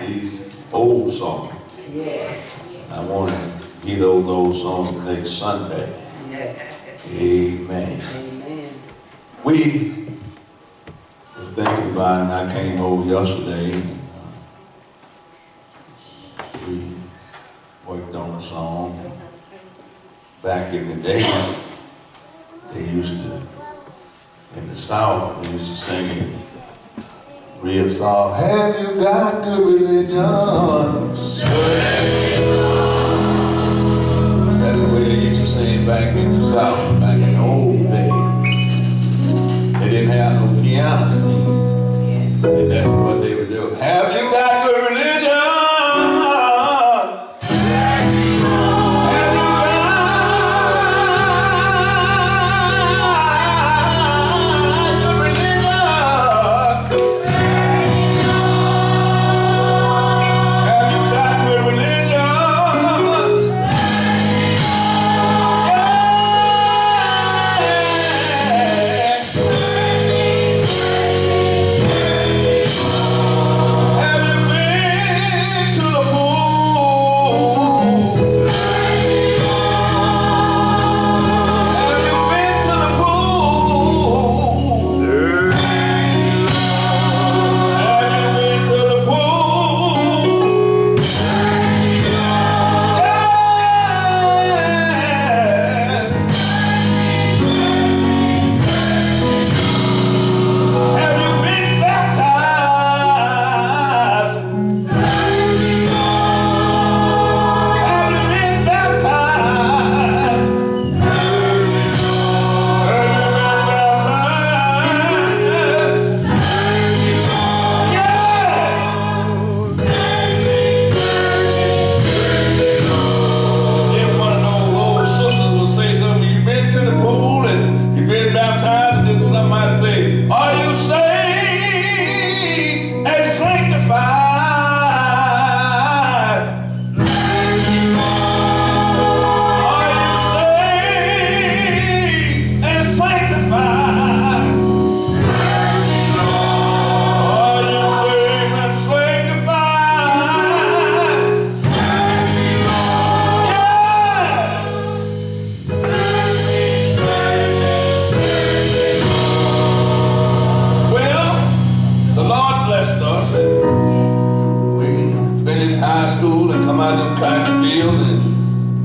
these old songs. Yes. I want to hear those old songs next Sunday. Yes. Amen. Amen. We was thinking about it, and I came over yesterday. And, we worked on a song. Back in the day, they used to, in the South, they used to sing it real soft. Have you got good religion? That's the way they used to sing back in the South, back in the old days. They didn't have no pianos, and that's what they would do. Have you got good religion?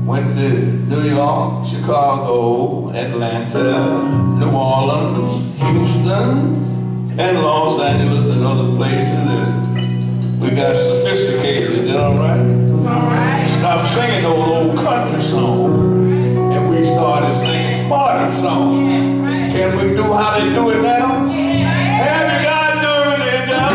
Went to New York, Chicago, Atlanta, New Orleans, Houston, and Los Angeles and other places. And we got sophisticated, is that all right? All right. Stopped singing those old country songs, and we started singing modern songs. Can we do how they do it now? Have you got good religion?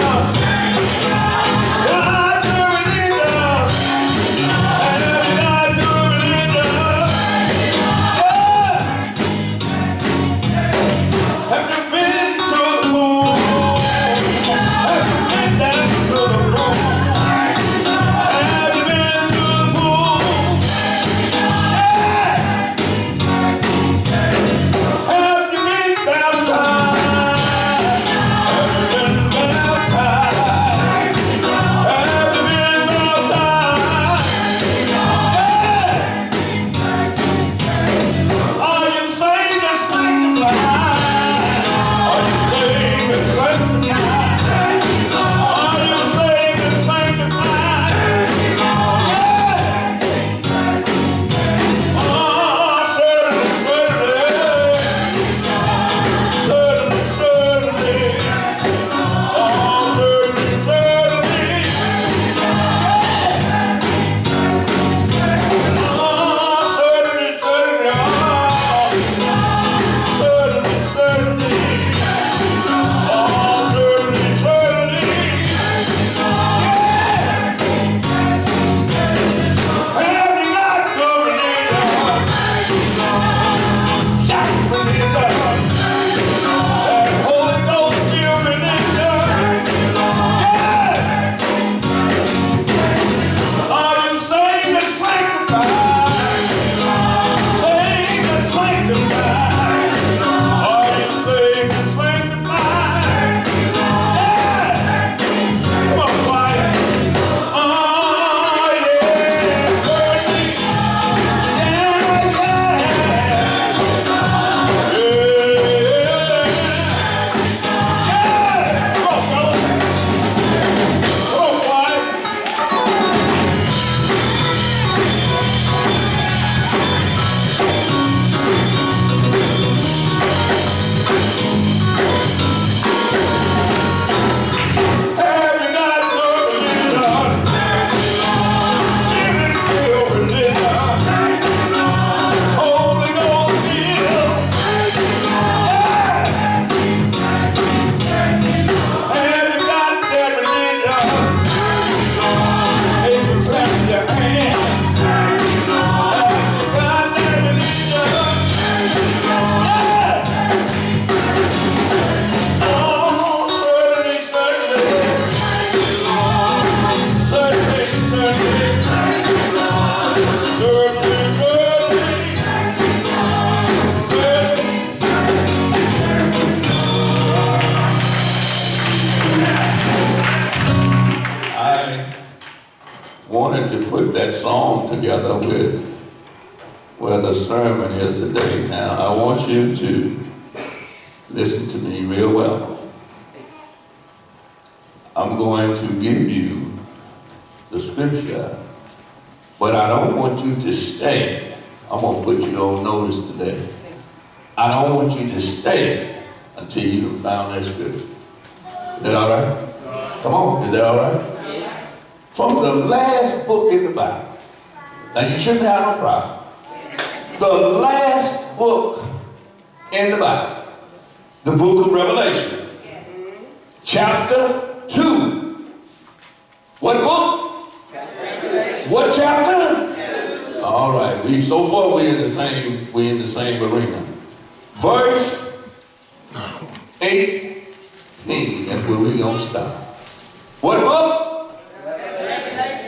I wanted to put that song together with where the sermon is today. Now, I want you to listen to me real well. I'm going to give you the scripture, but I don't want you to stay. I'm going to put you on notice today. I don't want you to stay until you have found that scripture. Is that all right? Come on, is that all right? From the last book in the Bible. Now you shouldn't have no problem. The last book in the Bible. The book of Revelation. Chapter 2. What book? What chapter? All right. So far we're in the same arena. Verse 18. That's where we're gonna stop. What book?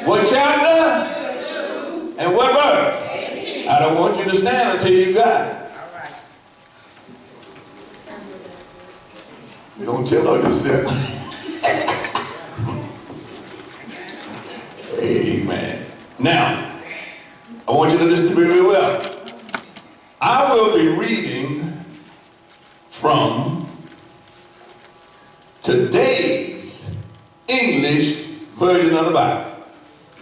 What chapter? And what verse? I don't want you to stand until you got it. Don't tell on yourself. Amen. Now, I want you to listen to me really well. I will be reading from today's English version of the Bible.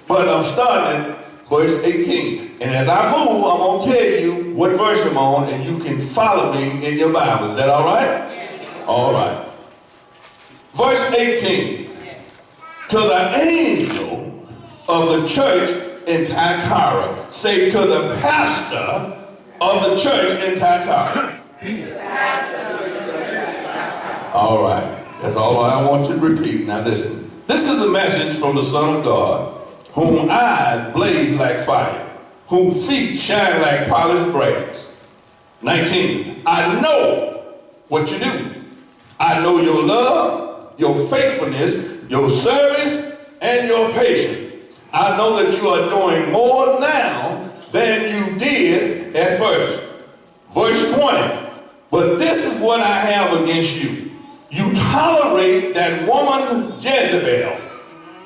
But I'm starting at verse 18. And as I move, I'm going to tell you what verse I'm on, and you can follow me in your Bible. Is that all right? All right. Verse 18. To the angel of the church in Thyatira, say to the pastor of the church in Thyatira. All right. That's all I want you to repeat. Now listen. This is a message from the Son of God, whom eyes blaze like fire, whom feet shine like polished brass. 19. I know what you do. I know your love, your faithfulness, your service, and your patience. I know that you are doing more now than you did at first. Verse 20. But this is what I have against you. You tolerate that woman Jezebel,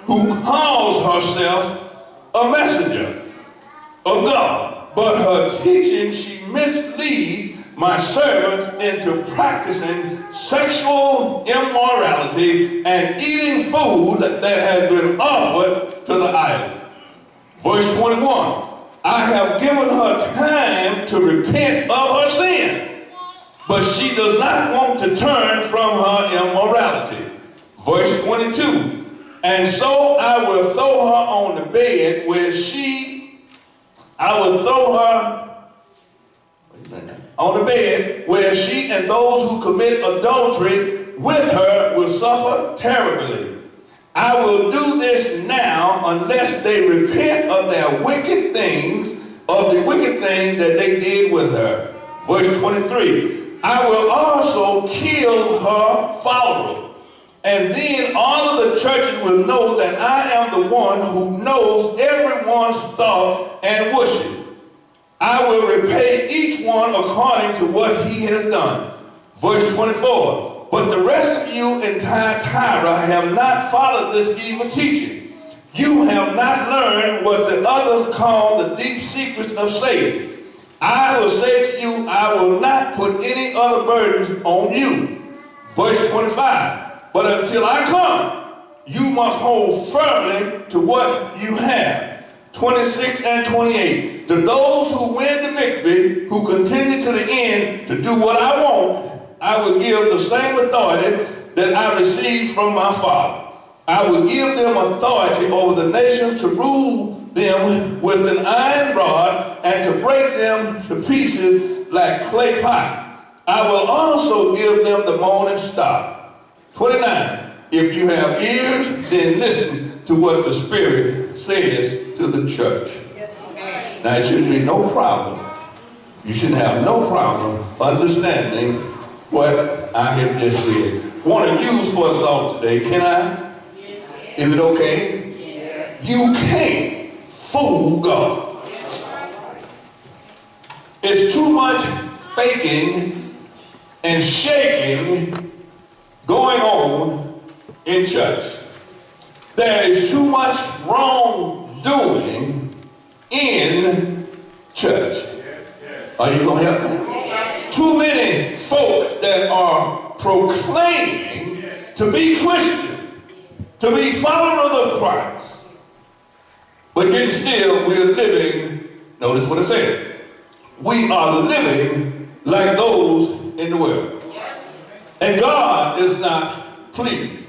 who calls herself a messenger of God. But her teaching, she misleads my servants into practicing sexual immorality and eating food that has been offered to the idol. Verse 21. I have given her time to repent of her sin, but she does not want to turn from her immorality. Verse 22. And so I will throw her on the bed where she and those who commit adultery with her will suffer terribly. I will do this now unless they repent of their wicked things, of the wicked things that they did with her. Verse 23. I will also kill her followers. And then all of the churches will know that I am the one who knows everyone's thought and worship. I will repay each one according to what he has done. Verse 24. But the rest of you in Thyatira have not followed this evil teaching. You have not learned what the others call the deep secrets of Satan. I will say to you, I will not put any other burdens on you. Verse 25. But until I come, you must hold firmly to what you have. 26 and 28. To those who win the victory, who continue to the end to do what I want, I will give the same authority that I received from my Father. I will give them authority over the nations to rule them with an iron rod and to break them to pieces like clay pot. I will also give them the morning star. 29. If you have ears, then listen to what the Spirit says to the church. Now, it shouldn't be no problem. You shouldn't have no problem understanding what I have just read. Want to use for a thought today, can I? Is it okay? You can't fool God. It's too much faking and shaking going on in church. there is too much wrongdoing in church. Are you going to help me? Too many folks that are proclaiming to be Christian, to be followers of Christ, but yet still we are living, notice what it said, we are living like those in the world. And God is not pleased.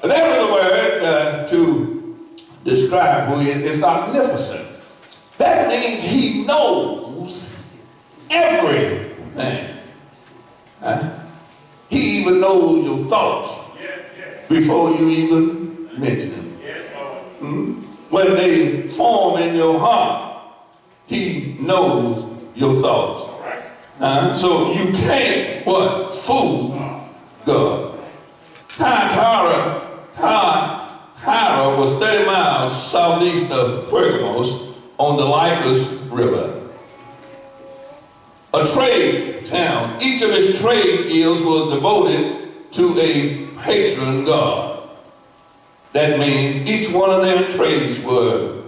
And that was a word to describe who he is. It's omnipotent. That means he knows everything. He even knows your thoughts before you even mention them. When they form in your heart, he knows your thoughts. So you can't, what? Fool God. Tyre was 30 miles southeast of Pergamos on the Lycus River. A trade town. Each of its trade guilds was devoted to a patron god. That means each one of their trades were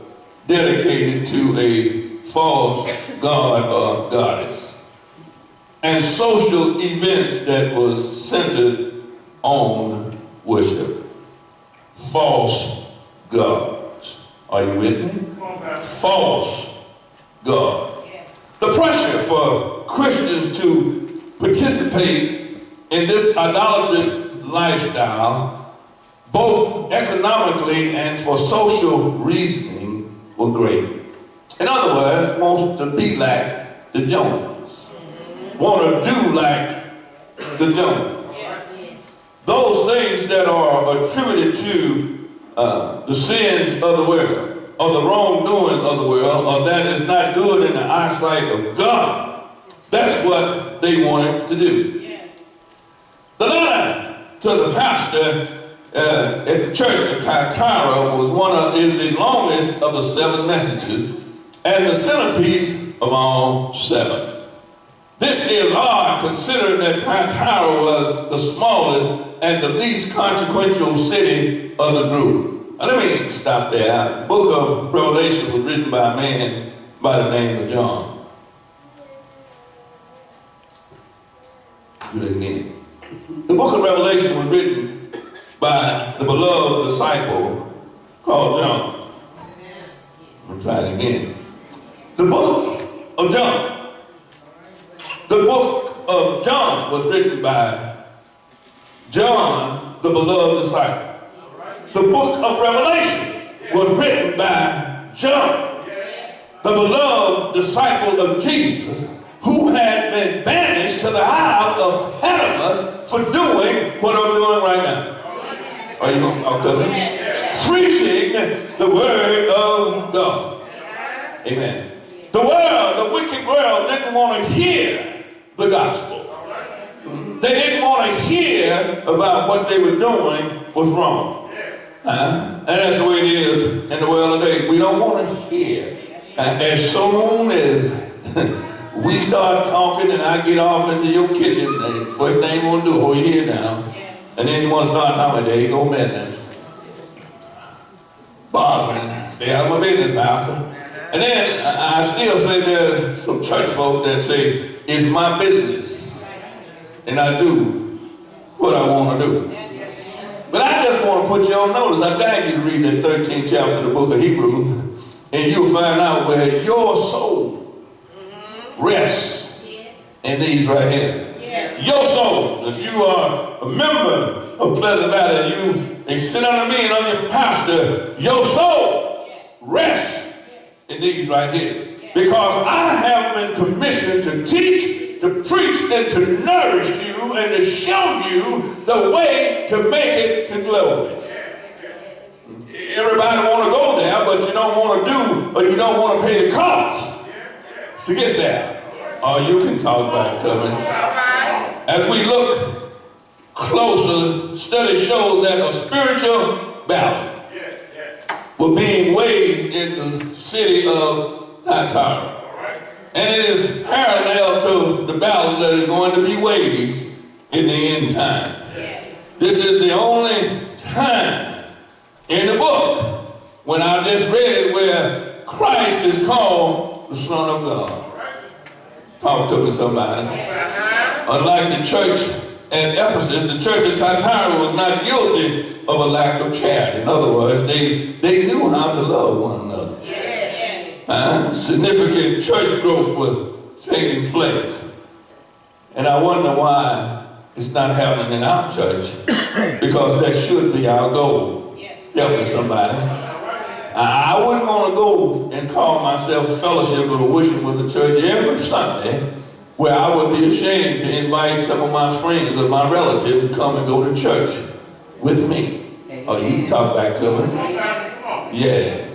dedicated to a false god or goddess. And social events that was centered on worship. False gods. Are you with me? False God. The pressure for Christians to participate in this idolatrous lifestyle, both economically and for social reasoning, were great. In other words, wants to be like the Joneses. Want to do like the Joneses. Those things that are attributed to the sins of the world, or the wrongdoing of the world, or that is not good in the eyesight of God, that's what they wanted to do. The letter to the pastor at the church of Thyatira is the longest of the 7 messages, and the centerpiece of all 7. This is odd, considering that Thyatira was the smallest and the least consequential city of the group. Now, let me stop there. The book of Revelation was written by a man by the name of John. Do that again. The book of Revelation was written by the beloved disciple called John. I'm going to try it again. The book of John. The book of John was written by John, the beloved disciple. The book of Revelation was written by John, the beloved disciple of Jesus, who had been banished to the isle of Patmos for doing what I'm doing right now. Are you going to talk to me? Preaching the word of God. Amen. The world, the wicked world, didn't want to hear the gospel. They didn't want to hear about what they were doing was wrong. And that's the way it is in the world today. We don't want to hear. As soon as we start talking and I get off into your kitchen, the first thing you want to do is hold your head down. And then you want to start talking, there you go, man. Bothering, stay out of my business, pastor. And then I still say there's some church folk that say, it's my business. And I do what I want to do. But I just want to put you on notice. I dare you to read that 13th chapter of the book of Hebrews, and you'll find out where your soul rests in these right here. Your soul, if you are a member of Pleasant Valley, they sit under me and under your pastor, your soul rests in these right here. Because I have been commissioned to teach, to preach, and to nourish you, and to show you the way to make it to glory. Everybody want to go there, but you don't want to do, or you don't want to pay the cost to get there. Or you can talk back to me. As we look closer, studies show that a spiritual battle was being waged in the city of Thyatira. And it is parallel to the battle that is going to be waged in the end time. This is the only time in the book when I just read where Christ is called the Son of God. Talk to me, somebody. Unlike the church at Ephesus, the church at Thyatira was not guilty of a lack of charity. In other words, they knew how to love one another. Significant church growth was taking place. And I wonder why it's not happening in our church, because that should be our goal. Help me, somebody. I wouldn't want to go and call myself fellowship or worship with the church every Sunday, where I would be ashamed to invite some of my friends or my relatives to come and go to church with me. Oh, you can talk back to me. Yeah.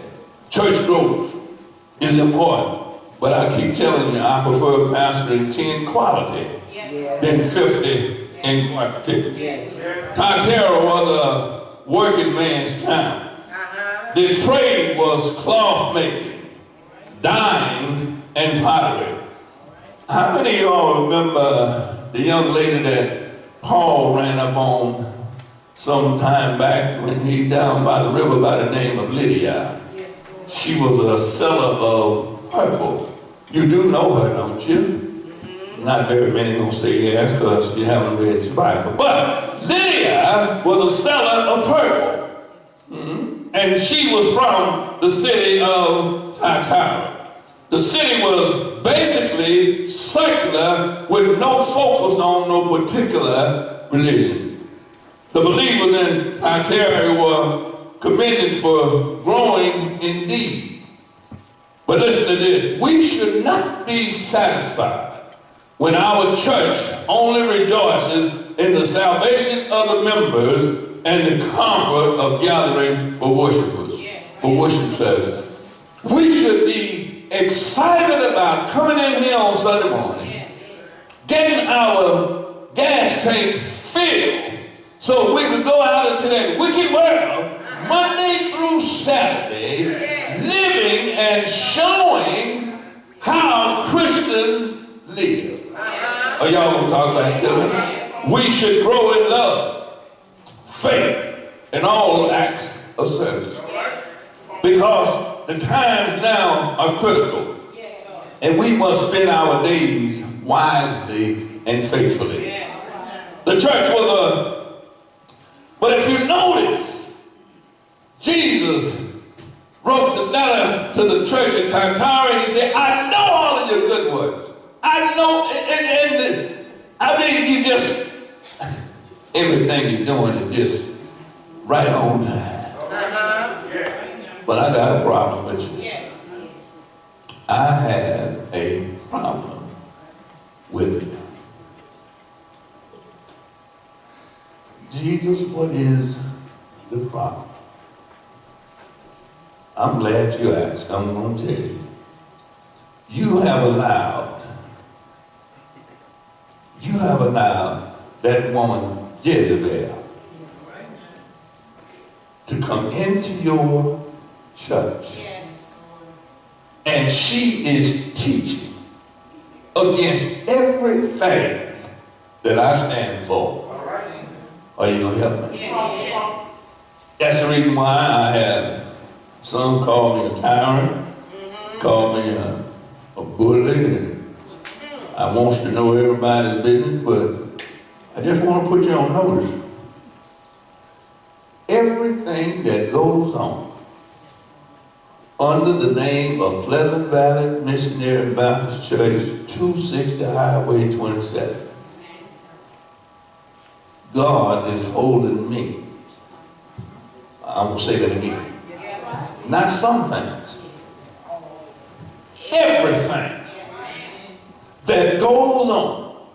Church growth is important, but I keep telling you, I prefer pastoring 10 quality than 50 in quantity. Thyatira was a working man's town. The trade was cloth making, dyeing, and pottery. How many of y'all remember the young lady that Paul ran up on some time back when he down by the river by the name of Lydia? She was a seller of purple. You do know her, don't you? Not very many gonna say yes because you haven't read your Bible. But Lydia was a seller of purple. And she was from the city of Thyatira. The city was basically secular with no focus on no particular religion. The believers in Thyatira were commended for growing indeed. But listen to this, we should not be satisfied when our church only rejoices in the salvation of the members and the comfort of gathering for worshipers, for worship service. We should be excited about coming in here on Sunday morning, getting our gas tank filled so we could go out into that wicked world Monday through Saturday, living and showing how Christians live. Are y'all gonna talk back to me? We should grow in love, faith, and all acts of service. Because the times now are critical. And we must spend our days wisely and faithfully. The church was but if you notice, Jesus wrote the letter to the church at Thyatira, and he said, I know all of your good works. I know, I mean, you just, everything you're doing is just right on time. But I got a problem with you. I have a problem with you. Jesus, what is the problem? I'm glad you asked. I'm going to tell you. You have allowed that woman Jezebel to come into your church, and she is teaching against everything that I stand for. Are you going to help me? That's the reason why I had some call me a tyrant, call me a bully, and I want you to know everybody's business, but I just want to put you on notice. Everything that goes on under the name of Pleasant Valley Missionary Baptist Church, 260 Highway 27, God is holding me. I'm going to say that again. Not some things. Everything that goes on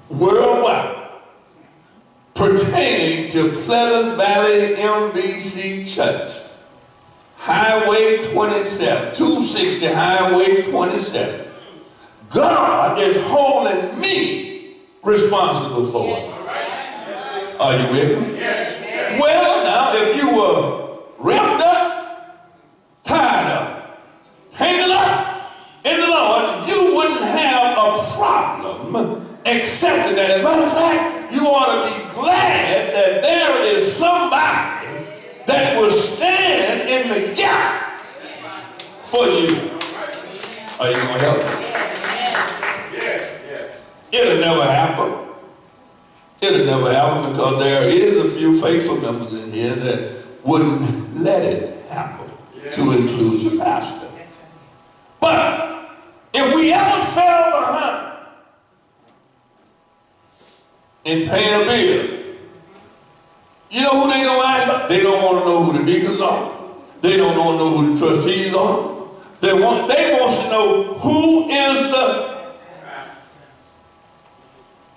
worldwide pertaining to Pleasant Valley MBC Church, Highway 27, 260 Highway 27. God is holding me responsible for it. Are you with me? Well, now, if you were wrapped up, tied up, tangled up in the Lord, you wouldn't have a problem accepting that. As a matter of fact, you ought to be glad that there is somebody that will stand for you. Are you going to help? It'll never happen. It'll never happen because there is a few faithful members in here that wouldn't let it happen, to include your pastor. But if we ever fell behind in paying a bill, you know who they gonna ask? They don't want to know who the deacons are. They don't want to know who the trustees are. They want to know who is the.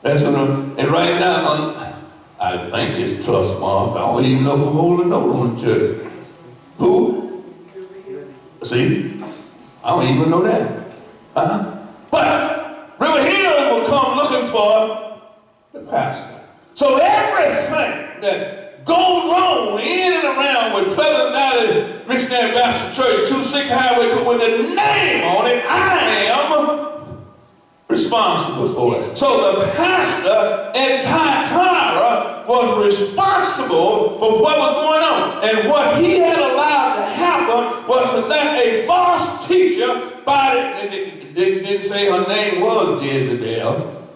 That's what and right now, I think it's trust mark. I don't even know who hold a note on the church. Who? See? I don't even know that. But River Hill will come looking for the pastor. So everything that goes wrong in and around with Pleasant Valley Missionary Baptist Church, 26 Highway 2, with the name on it, I am responsible for it. So the pastor in Thyatira was responsible for what was going on. And what he had allowed to happen was that a false teacher, didn't say her name was Jezebel,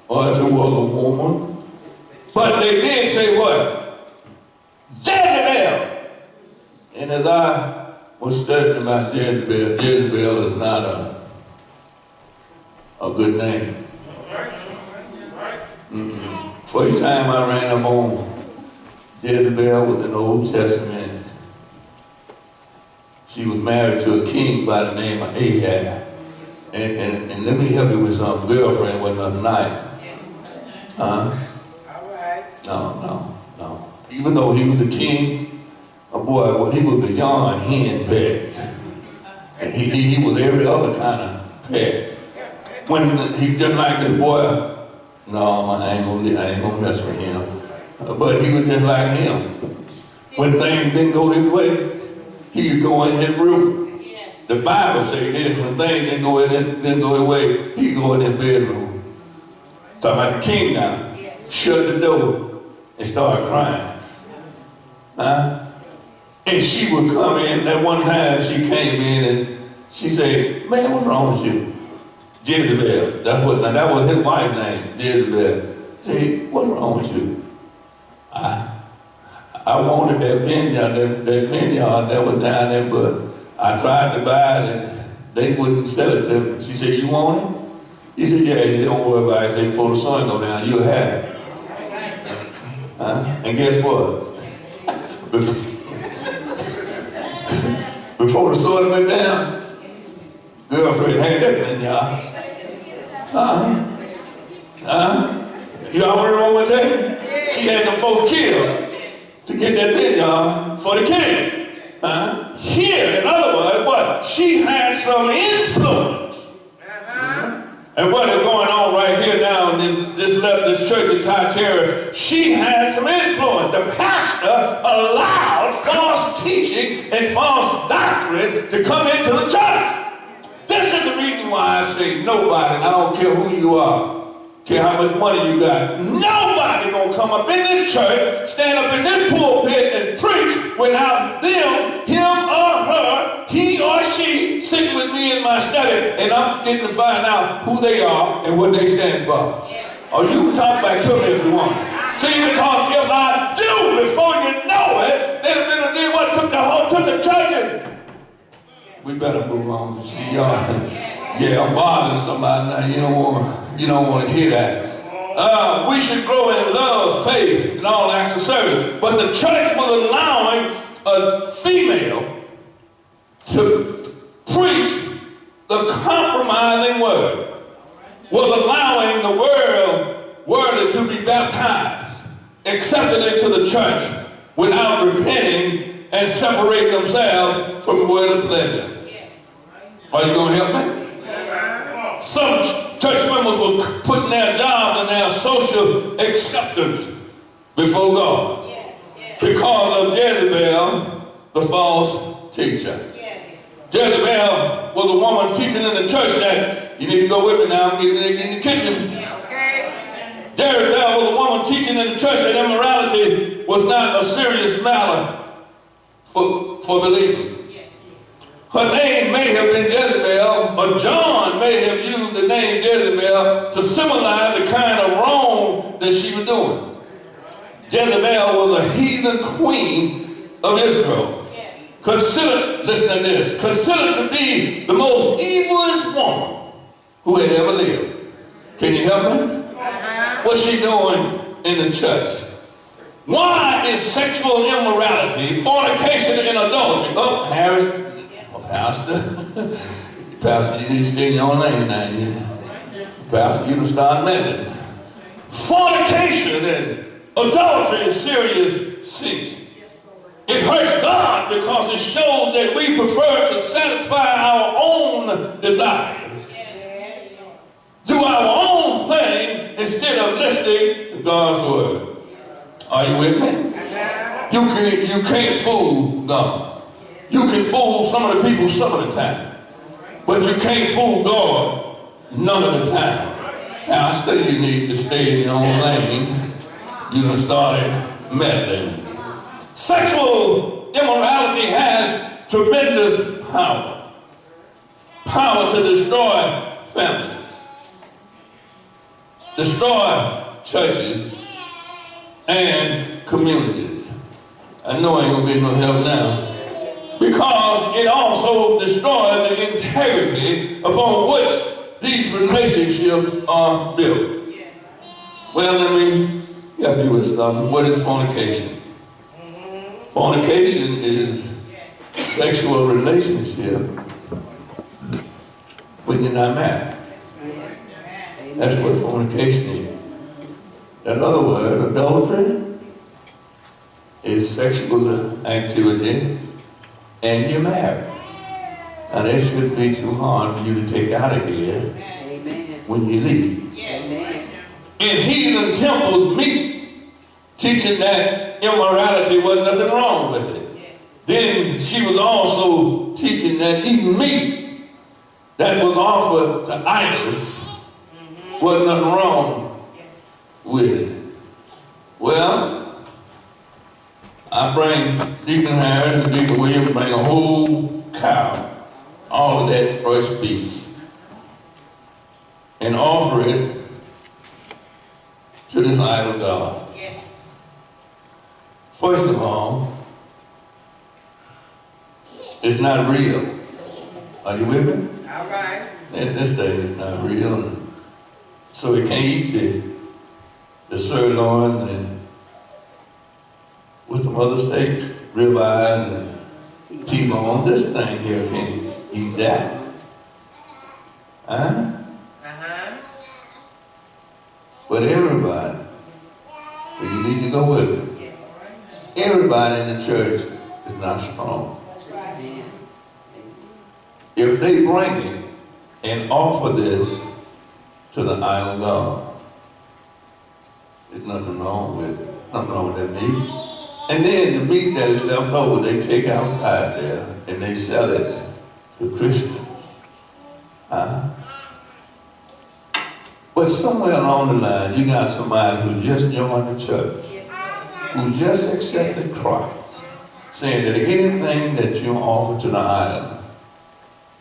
or if it was a woman, but they did say what? Jezebel. And as I was studying about Jezebel, Jezebel is not a good name. First time I ran up on Jezebel was in the Old Testament. She was married to a king by the name of Ahab. And let me help you with some girlfriend wasn't nothing nice. No. Even though he was the king, boy, he was beyond henpecked. And he was every other kind of peck. When he just like this boy, no, I ain't gonna mess with him. But he was just like him. When things didn't go his way, he would go in his room. The Bible says this: when things didn't go his way, he'd go in his bedroom. Talking about the king now. Shut the door and start crying. And she would come in. That one time she came in and she said, "Man, what's wrong with you?" Jezebel. That was his wife's name, Jezebel. Say, what's wrong with you? I wanted that vineyard that was down there, but I tried to buy it and they wouldn't sell it to me. She said, you want it? He said, yeah. He said, don't worry about it. He said, before the sun go down, you'll have it. And guess what? Before the sun went down, girlfriend had that vineyard. Y'all heard what I'm telling you? She had them folks killed to get that vineyard for the king. Here, in other words, what? She had some influence. And what is going on right here now in this church in Thyatira, she had some influence. The pastor allowed false teaching and false doctrine to come into the church. This is the reason why I say nobody, I don't care who you are, care how much money you got, nobody gonna come up in this church, stand up in this pulpit and preach without them, him or her, he or she, sitting with me in my study, and I'm getting to find out who they are and what they stand for. Or you can talk back to me if you want. See, because if I do before you know it, then it'll be what took the church in. We better move on. See y'all. Yeah, I'm bothering somebody now. You don't want to hear that. We should grow in love, faith, and all acts of service. But the church was allowing a female to preach the compromising word. Was allowing the world to be baptized, accepted into the church without repenting and separating themselves from the word of pleasure. Are you going to help me? Some church members were putting their jobs and their social acceptance before God because of Jezebel, the false teacher. Jezebel was a woman teaching in the church that you need to go with me now, I'm getting in the kitchen. Jezebel was a woman teaching in the church that immorality was not a serious matter for believers. Her name may have been Jezebel, or John may have used the name Jezebel to symbolize the kind of wrong that she was doing. Jezebel was a heathen queen of Israel. Considered, listen to this, considered to be the most evilest woman who had ever lived. Can you help me? What's she doing in the church? Why is sexual immorality, fornication, and adultery? Oh, Harris, Pastor, you need to stay in your own lane now. Pastor, you can start meddling. Fornication and adultery is serious sin. It hurts God because it shows that we prefer to satisfy our own desires, do our own thing instead of listening to God's word. Are you with me? You can't fool God. You can fool some of the people some of the time, but you can't fool God none of the time. Pastor, you need to stay in your own lane. You done started meddling. Sexual immorality has tremendous power. Power to destroy families, destroy churches and communities. I know I ain't gonna get no help now. Because it also destroys the integrity upon which these relationships are built. Well, let me help you with something. What is fornication? Fornication is sexual relationship when you're not married. That's what fornication is. In other words, adultery is sexual activity and you're married. Now that shouldn't be too hard for you to take out of here when you leave. In heathen temples, meat, teaching that immorality wasn't nothing wrong with it. Then she was also teaching that eating meat that was offered to idols wasn't nothing wrong with it. Well, I bring Deacon Harris and Deacon Williams bring a whole cow, all of that fresh beef, and offer it to this idol God. First of all, it's not real. Are you with me? All right. This thing is not real. So we can't eat the sirloin and with some other steaks, ribeye and T-bone. This thing here can't eat that. Huh? But everybody, but you need to go with it. Everybody in the church is not strong. If they bring it and offer this to the idol God, there's nothing wrong with it. Nothing wrong with that meat. And then the meat that is left over, they take outside there and they sell it to Christians. But somewhere along the line, you got somebody who just joined the church, who just accepted Christ, saying that anything that you offer to the idol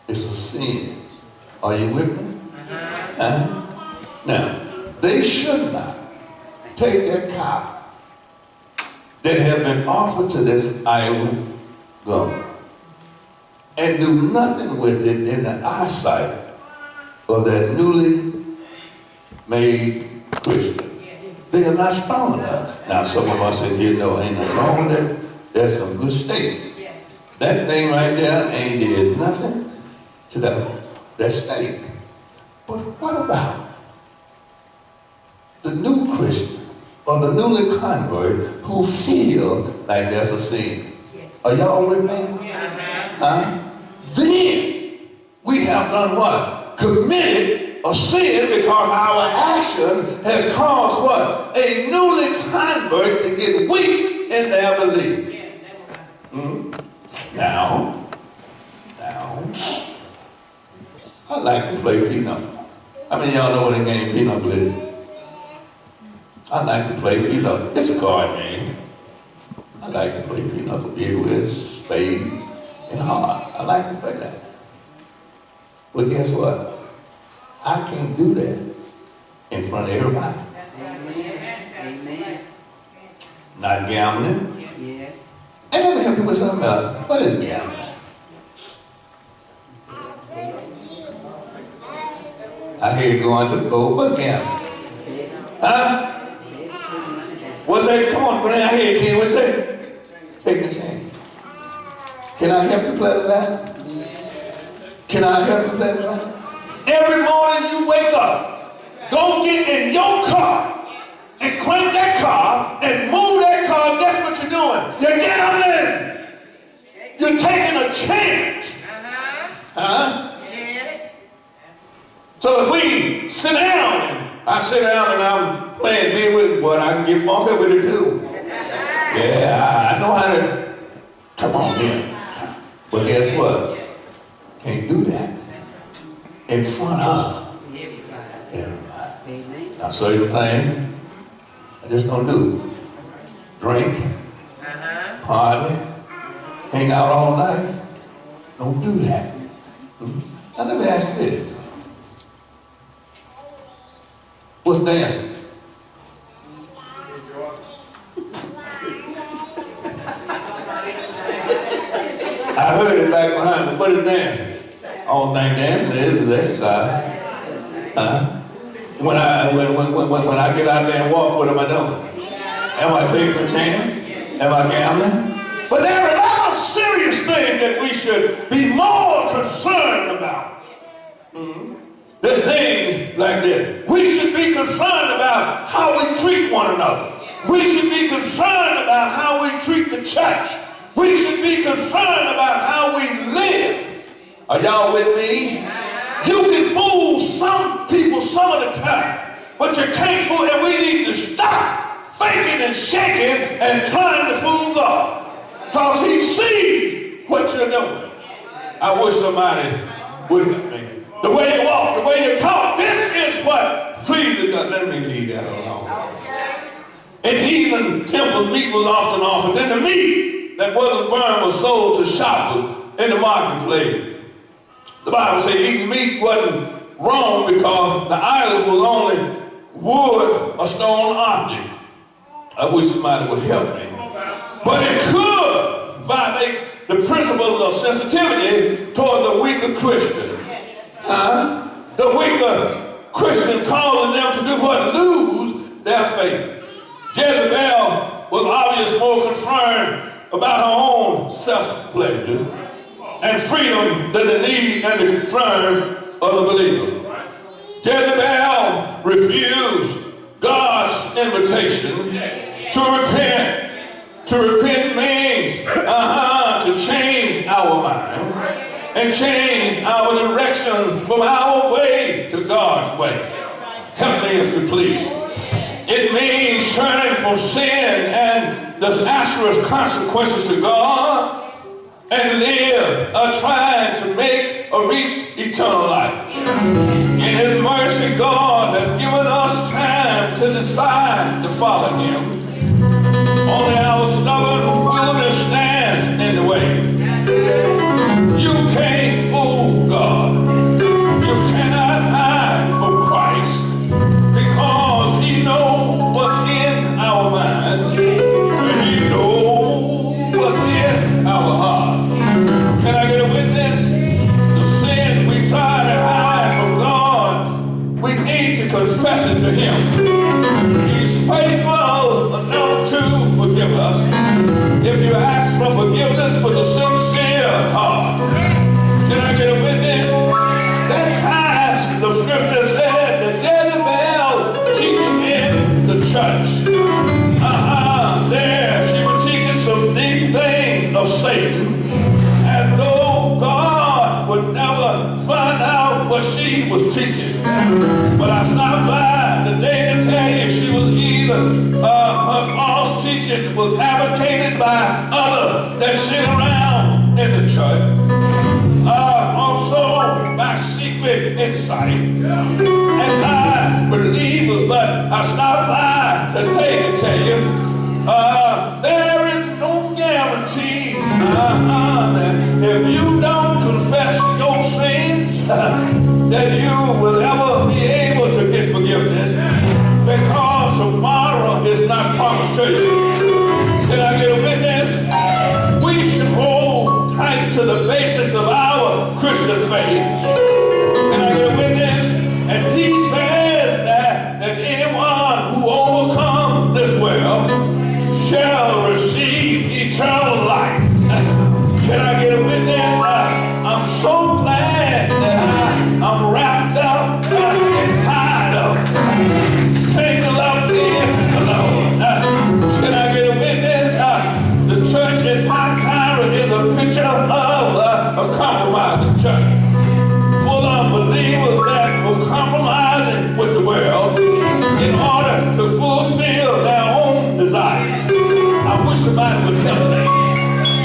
is a sin. Are you with me? Now, they should not take that cow that have been offered to this idol God and do nothing with it in the eyesight of that newly made Christian. They are not strong enough. Now some of us in here know ain't nothing wrong with that. That's some good steak. That thing right there ain't did nothing to that steak. But what about the new Christian or the newly convert who feel like that's a sin? Are y'all with me? Then we have done what? Committed a sin because our action has caused what? A newly convert to get weak in their belief. Now, I like to play pinochle. How many of y'all know what a game pinochle is? I like to play pinochle. It's a card game. I like to play pinochle, bid with spades and hearts. I like to play that. But guess what? I can't do that in front of everybody. Amen. Not gambling. Yeah. And let me help you with something else. What is gambling? I hear you going to the boat. What's gambling? Huh? What's that? Come on, bring I hear you, Ken. What's that? Take the chance. Can I help you play with that? Can I help you play with that? Every morning you wake up, go get in your car and crank that car and move that car. That's what you're doing. You're gambling. You're taking a chance. Huh? Yes. So if we sit down, and I sit down and I'm playing me with what I can get funky with it too. Yeah, I know how to. Come on here. But guess what? Can't do that in front of everybody. Amen. Now certain things, I just don't do. Drink, party, hang out all night. Don't do that. Now let me ask you this. What's dancing? I heard it back behind me. What is dancing? All thing dancing is exercise. When I get out there and walk, what am I doing? Am I taking a chance? Am I gambling? But there is another serious thing that we should be more concerned about. Than things like this. We should be concerned about how we treat one another. We should be concerned about how we treat the church. We should be concerned about how we live. Are y'all with me? You can fool some people some of the time, but you can't fool, and we need to stop faking and shaking and trying to fool God. Because he sees what you're doing. I wish somebody would help me. The way you walk, the way you talk, this is what pleases God. Let me leave that alone. In heathen temples, meat was often offered. Then the meat that wasn't burned was sold to shoppers in the marketplace. The Bible says eating meat wasn't wrong because the idol was only wood or stone object. I wish somebody would help me. But it could violate the principle of sensitivity toward the weaker Christian. The weaker Christian causing them to do what? Lose their faith. Jezebel was obviously more concerned about her own self-pleasure and freedom than the need and the concern of the believer. Jezebel refused God's invitation to repent. To repent means to change our mind and change our direction from our way to God's way. Help me if you please. It means turning from sin and disastrous consequences to God and live trying to make or reach eternal life. In his mercy, God has given us time to decide to follow him. Only our stubborn wilderness stands in the way. You can't fool God. You cannot hide from Christ because he knows what's in our mind and he knows what's in our heart. Can I get a witness? The sin we try to hide from God, we need to confess it to him. He's faithful enough to forgive us if you ask for forgiveness with a sincere heart. Can I get a witness? That past, the scripture said that Jezebel teaching in the church. There she was teaching some deep things of Satan, as though God would never find out what she was teaching. But I stopped by today to tell you she was either her false teaching was advocated by others that sit around in the church, also by secret insight and by believers. But I stopped by today to tell you there is no guarantee that if you don't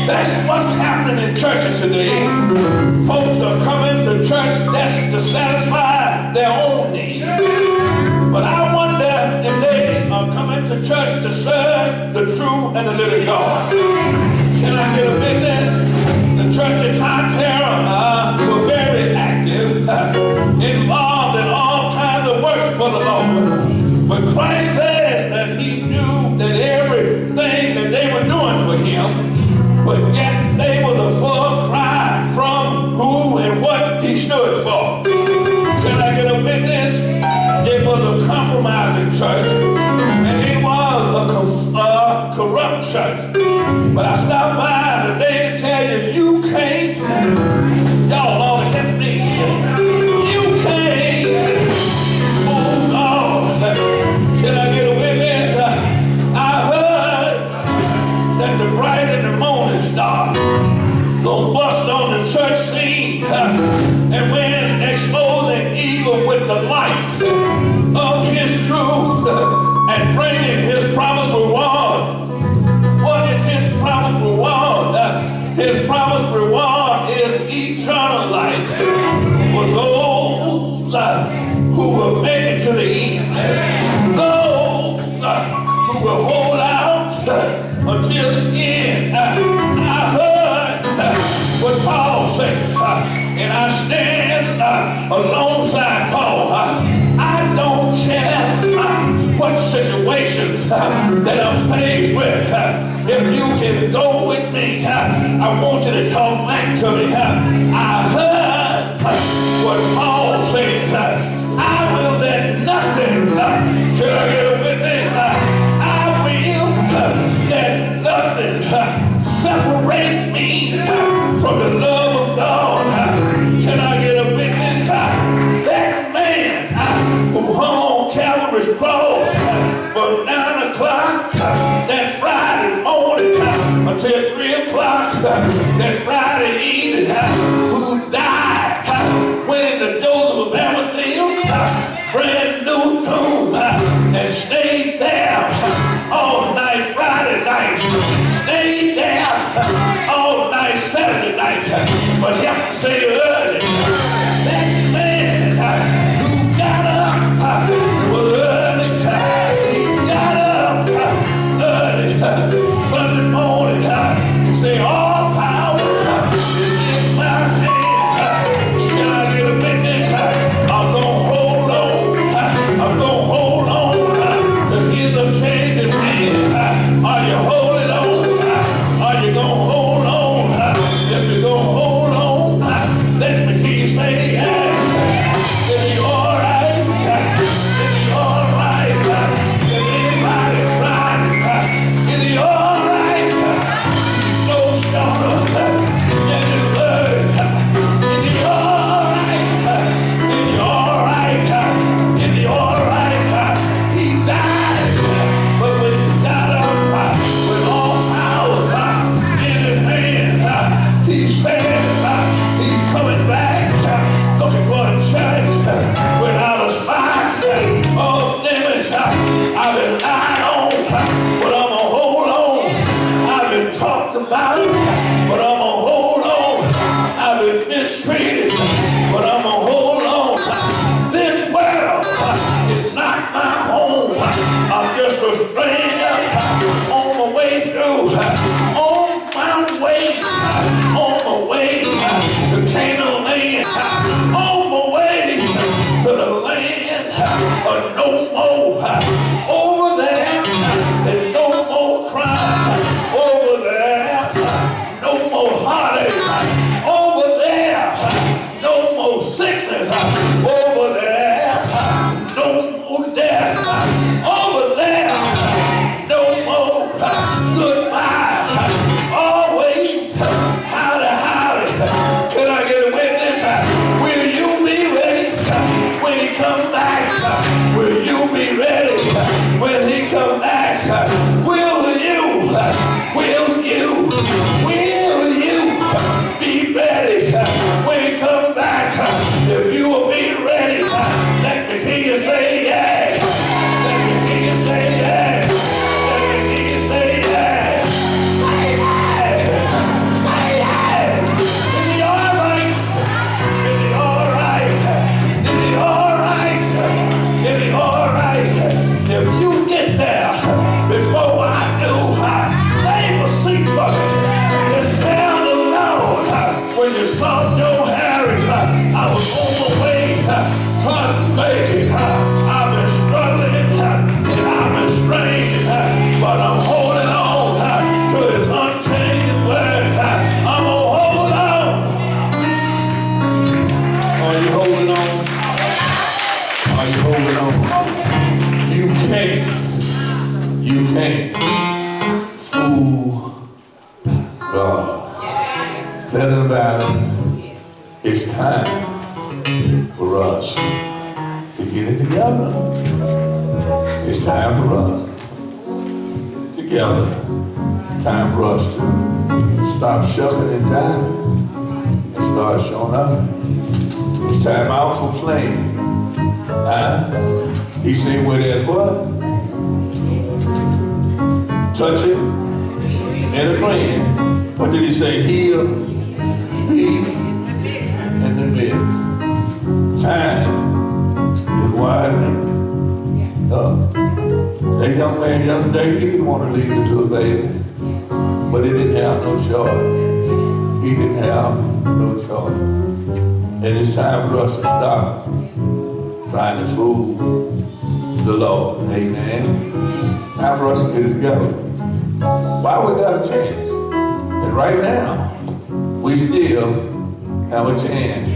That's what's happening in churches today. Folks are coming to church that's to satisfy their own needs. But I wonder if they are coming to church to serve the true and the living God. Can I get a witness? The church in Hightown were very active, involved in all kinds of work for the Lord. But Christ said that he knew that everything that they were doing for him, but yet they were the full cry from who and what he stood for. Can I get a witness? It was a compromising church, and it was a corrupt church. But I stopped by today to tell you, you can't, y'all ought to help me. You can't, oh Lord, can I get a witness? I heard that the bright and the morning star gonna bust on the church scene, and when exposing evil with the light of his truth and bringing his promised reward. What is his promised reward? His promised reward is eternal life for those who will make it to the end. Those who will hold out until the end. I heard what Paul said, and I stand alongside Paul. I don't care what situations that I'm faced with. If you can go with me, I want you to talk back to me. I heard what Paul said. I will let nothing, can I get a witness? I will let nothing separate me from the love of God. Can I get a witness? That man who hung on Calvary's cross for 9 o'clock that Friday morning until 3 o'clock that Friday evening, who died, went into Joseph of Arimathea, brand new tomb, and stayed there all night Friday night, stayed there all night Saturday night, but help me say early, that man who got up was early, he got up early Sunday morning, he said all power is in my hand. Can I get a witness? I'm gonna hold on, I'm gonna hold on to hear the changes in. Are you holding on? Are you gonna hold on? If you're gonna hold on, let me hear you say yes. Is he all right? Is he all right? Is anybody right? Is he all right? No shorter than his word. Is he all right? Is he all right? Is he all right? He died, but when he got up with all power in his hands, he said he's coming back, looking for a church without a spot or limits. I've been lied on, but I'm gonna hold on. I've been talked about, but I'm gonna hold on. I've been mistreated, but I'm gonna hold on. This world is not my home. I'm just a stranger on my way through, on my way to Canaan land, on my way to the land of no more. Over there, there's no more crime. Over there, no more heartache. Over there, no more sickness. Over there, no more death. Over there, no more goodbye. Always howdy. Can I get a witness? Will you be ready when he comes back? Will you be ready when he comes back? Will you be ready when he comes back? If you will be saw Joe Harris. I was overweight, trying to make it. I've been struggling and I've been straining, but I'm holding on to his unchanging word. I'm gonna hold on. Are you holding on? Are you holding on? You can't fool God. Let it about it. It's time for us to get it together. It's time for us together. Time for us to stop shucking and diving and start showing up. It's time out for playing. He said, where there's what? Touch it and agreeing. What did he say? Heal, be, in the midst. Time is winding up. That young man yesterday, he didn't want to leave his little baby, but he didn't have no choice. He didn't have no choice. And it's time for us to stop trying to fool the Lord. Amen. Time for us to get it together. Why we got a chance? And right now, we still have a chance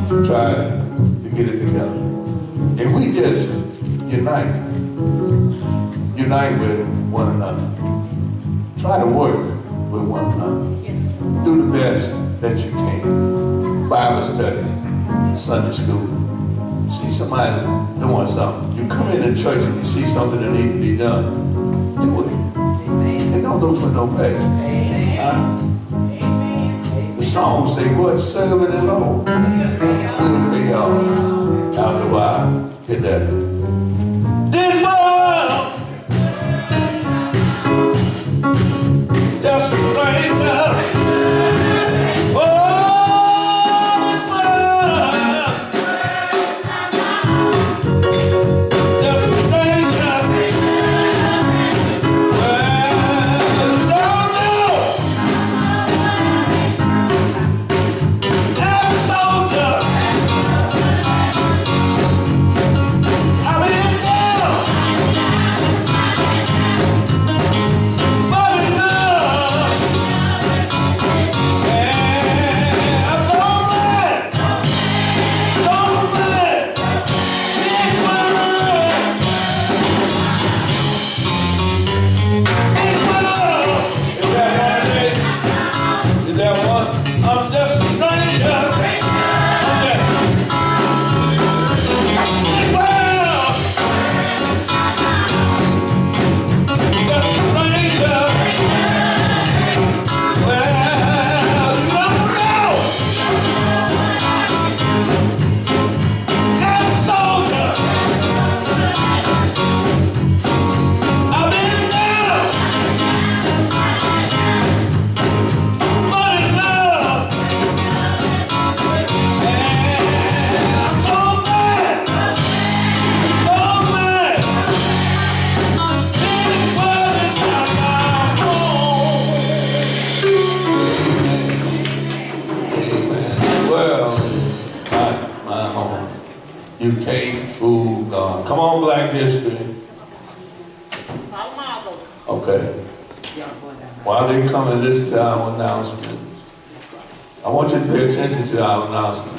to try to get it together. If we just unite with one another, try to work with one another, do the best that you can. Bible study, Sunday school. See somebody doing something. You come into church and you see something that needs to be done. Do it. And don't do it for no pay. The song say, what? Serving the Lord. We'll pay y'all after a while. Get that. This world just a stranger. You can't fool God. Come on, Black History. Okay. While they come and listen to our announcements, I want you to pay attention to our announcement.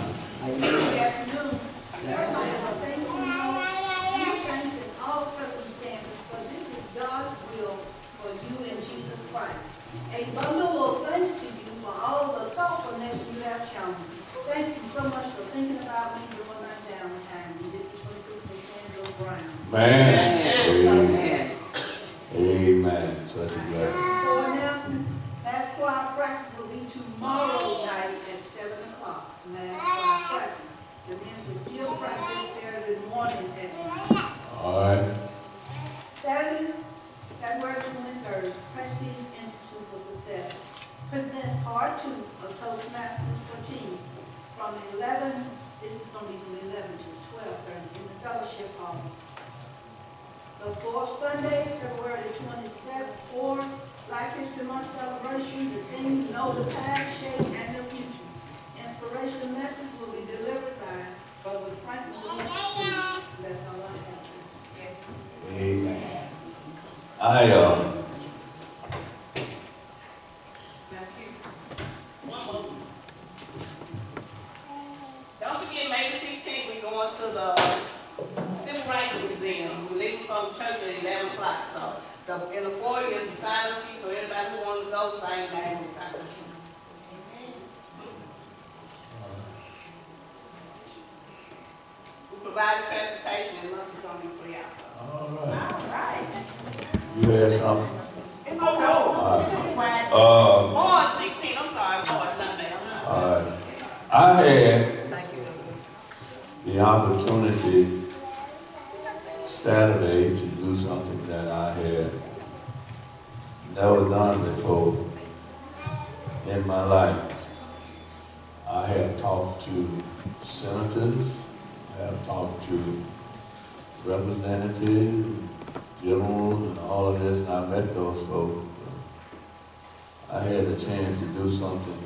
A bundle of thanks to you for all the thoughtfulness you have shown. Thank you so much for thinking about me during my downtime. This is from Sister Sandra Brown. Man. Amen. Such a blessing. For announcement, mass choir practice will be tomorrow night at 7 o'clock. Mass choir practice. The men will still practice Saturday morning at 9. All right. Saturday, February 23rd, Prestige Institute for Success presents part 2 of Toastmasters for Teens from 11, this is going to be from 11 to 12:30 in the fellowship hall. The fourth Sunday, February 27th, for Black History Month celebration, the theme Know the Past, Shape, and the Future. One more. Don't forget, May the 16th, we going to the Civil Rights Museum. We're leaving from church at 11 o'clock. So in the foyer is the sign-up sheet, so everybody who wants to go, same name on the sign-up sheet. We provide transportation and lunch is gonna be free also. All right. All right. You had something? It's okay. Right. March 16, I'm sorry, March, not May, I'm sorry. All right. I had Thank you. the opportunity Saturday to do something that I had never done before in my life. I have talked to senators, I have talked to representatives, generals, and all of this, and I met those folks. I had a chance to do something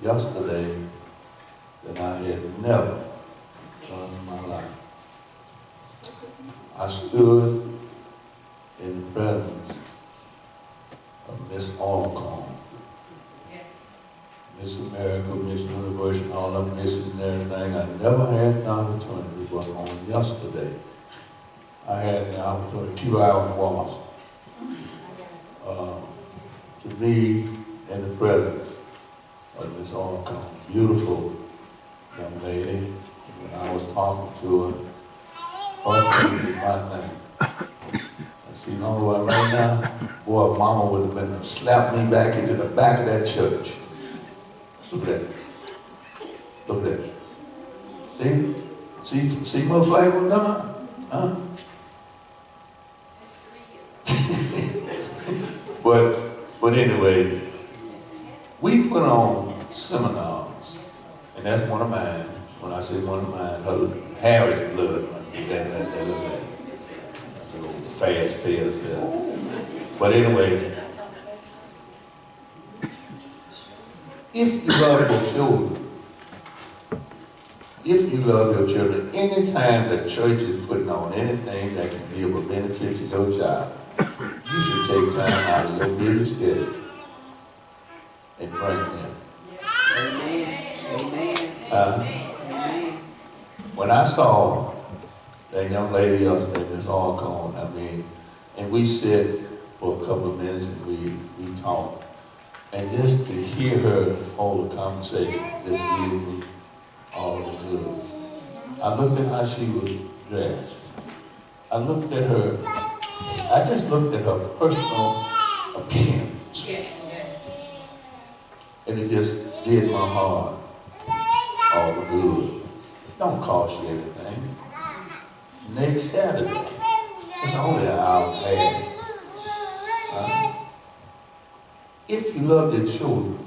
yesterday that I had never done in my life. I stood in the presence of Miss Alcombe, Miss America, Miss Universe, and all of misses and everything. I never had an opportunity, but on yesterday, I had the opportunity, 2 hours walk, to be in the presence of Miss Alcombe, beautiful young lady. When I was talking to her, first name was my name. And she know what, right now, boy, mama would have been slapped me back into the back of that church. Look at that. Look at that. See more flavor coming on? Huh? But anyway, we put on seminars, and that's one of mine. When I say one of mine, her Harris blood, that look at that little fast tail self. But anyway, if you love your children, anytime the church is putting on anything that can be of a benefit to your child, you should take time out of your busy schedule and bring them. Amen. Amen. Amen. When I saw that young lady yesterday, Miss Alcombe, and we sat for a couple of minutes and we talked, and just to hear her hold a conversation just gave me all the good. I looked at how she was dressed. I just looked at her personal appearance. And it just did my heart all the good. Don't cost you anything. Next Saturday, it's only an hour and a half. If you love your children,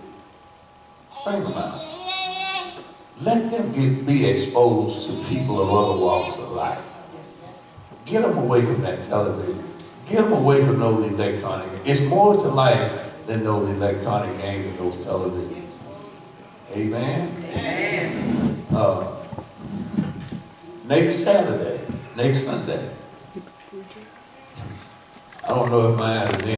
bring them out. Let them be exposed to people of other walks of life. Get them away from that television. Get them away from those electronic games. It's more to life than those electronic games and those televisions. Amen? Amen. Next Sunday, I don't know if mine is in.